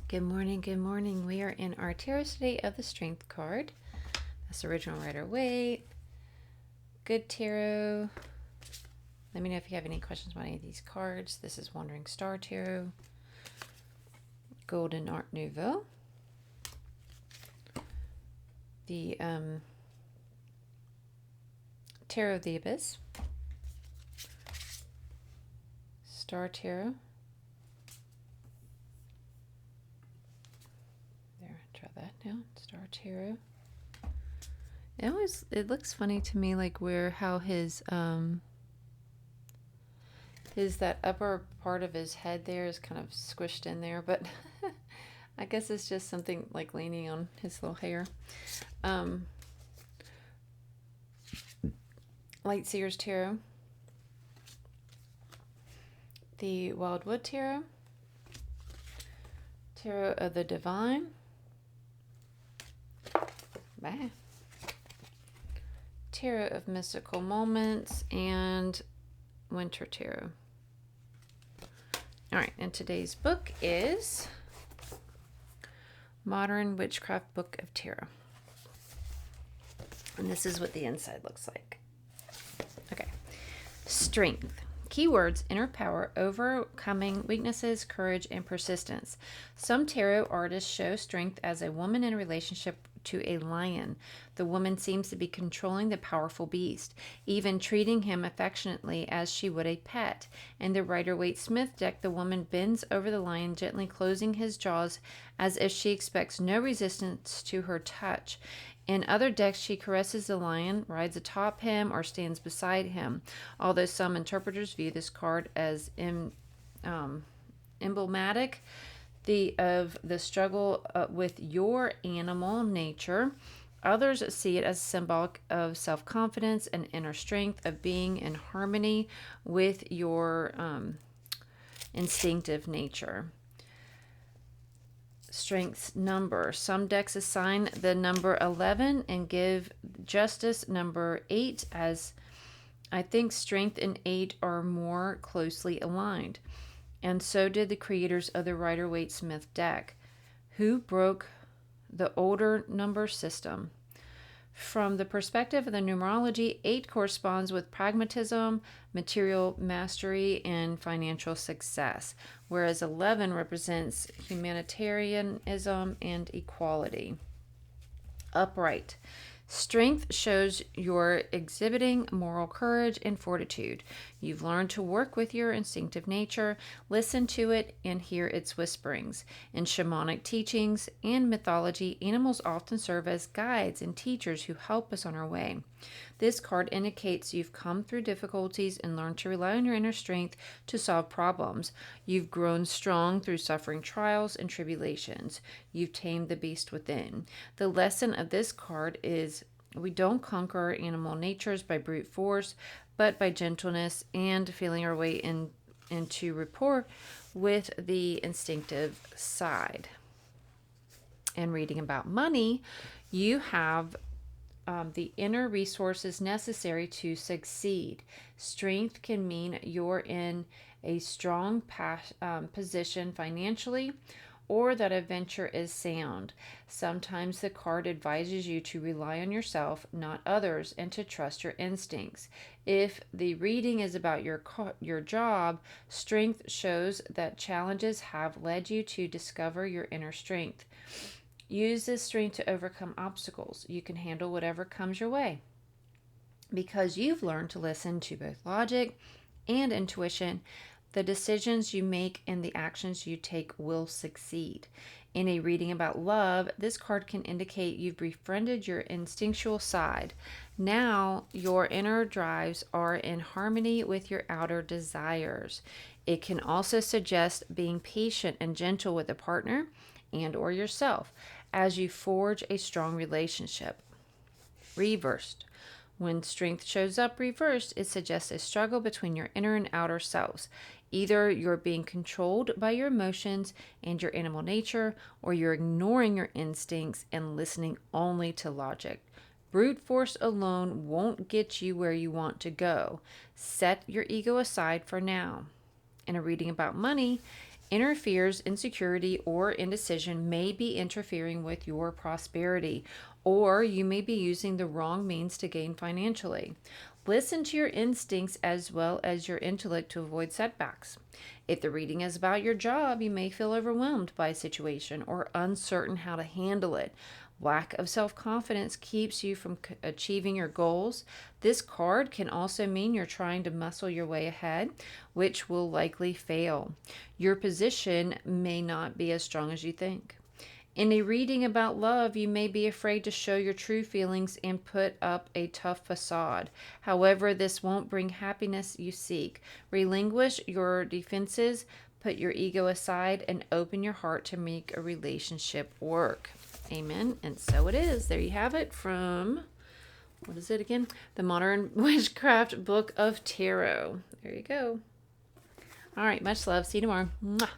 Good morning, good morning. We are in our Tarot Today of the Strength card. That's original Rider-Waite. Good tarot. Let me know if you have any questions about any of these cards. This is Wandering Star Tarot. Golden Art Nouveau. The Tarot of the Abyss. Star Tarot. Try that now. Star Tarot. It looks funny to me, like how his that upper part of his head there is kind of squished in there, but I guess it's just something like leaning on his little hair. Lightseers Tarot. The Wildwood Tarot. Tarot of the Divine. Bye. Tarot of Mystical Moments and Winter Tarot. All right, and today's book is Modern Witchcraft Book of Tarot. And this is what the inside looks like. Okay. Strength. Keywords: inner power, overcoming weaknesses, courage, and persistence. Some tarot artists show strength as a woman in a relationship to a lion. The woman seems to be controlling the powerful beast, even treating him affectionately as she would a pet. In the Rider-Waite-Smith deck, the woman bends over the lion, gently closing his jaws as if she expects no resistance to her touch. In other decks, she caresses the lion, rides atop him, or stands beside him. Although some interpreters view this card as emblematic of the struggle with your animal nature, others see it as symbolic of self-confidence and inner strength, of being in harmony with your instinctive nature. Strength's number. Some decks assign the number 11 and give justice number 8, as I think strength and 8 are more closely aligned. And so did the creators of the Rider-Waite-Smith deck, who broke the older number system. From the perspective of the numerology, 8 corresponds with pragmatism, material mastery, and financial success, whereas 11 represents humanitarianism and equality. Upright. Strength shows you're exhibiting moral courage and fortitude. You've learned to work with your instinctive nature, listen to it, and hear its whisperings. In shamanic teachings and mythology, animals often serve as guides and teachers who help us on our way. This card indicates you've come through difficulties and learned to rely on your inner strength to solve problems. You've grown strong through suffering trials and tribulations. You've tamed the beast within. The lesson of this card is we don't conquer our animal natures by brute force, but by gentleness and feeling our way into rapport with the instinctive side. And reading about money, you have the inner resources necessary to succeed. Strength can mean you're in a strong position financially, or that a venture is sound. Sometimes the card advises you to rely on yourself, not others, and to trust your instincts. If the reading is about your job, strength shows that challenges have led you to discover your inner strength. Use this strength to overcome obstacles. You can handle whatever comes your way because you've learned to listen to both logic and intuition. The decisions you make and the actions you take will succeed. In a reading about love, this card can indicate you've befriended your instinctual side. Now your inner drives are in harmony with your outer desires. It can also suggest being patient and gentle with a partner and or yourself as you forge a strong relationship. Reversed. When strength shows up reversed, it suggests a struggle between your inner and outer selves. Either you're being controlled by your emotions and your animal nature, or you're ignoring your instincts and listening only to logic. Brute force alone won't get you where you want to go. Set your ego aside for now. In a reading about money, interferes, insecurity or indecision may be interfering with your prosperity, or you may be using the wrong means to gain financially. Listen to your instincts as well as your intellect to avoid setbacks. If the reading is about your job, you may feel overwhelmed by a situation or uncertain how to handle it. Lack of self confidence keeps you from achieving your goals. This card can also mean you're trying to muscle your way ahead, which will likely fail. Your position may not be as strong as you think. In a reading about love, you may be afraid to show your true feelings and put up a tough facade. However, this won't bring happiness you seek. Relinquish your defenses, put your ego aside, and open your heart to make a relationship work. Amen. And so it is. There you have it from, what is it again? The Modern Witchcraft Book of Tarot. There you go. All right. Much love. See you tomorrow. Mwah.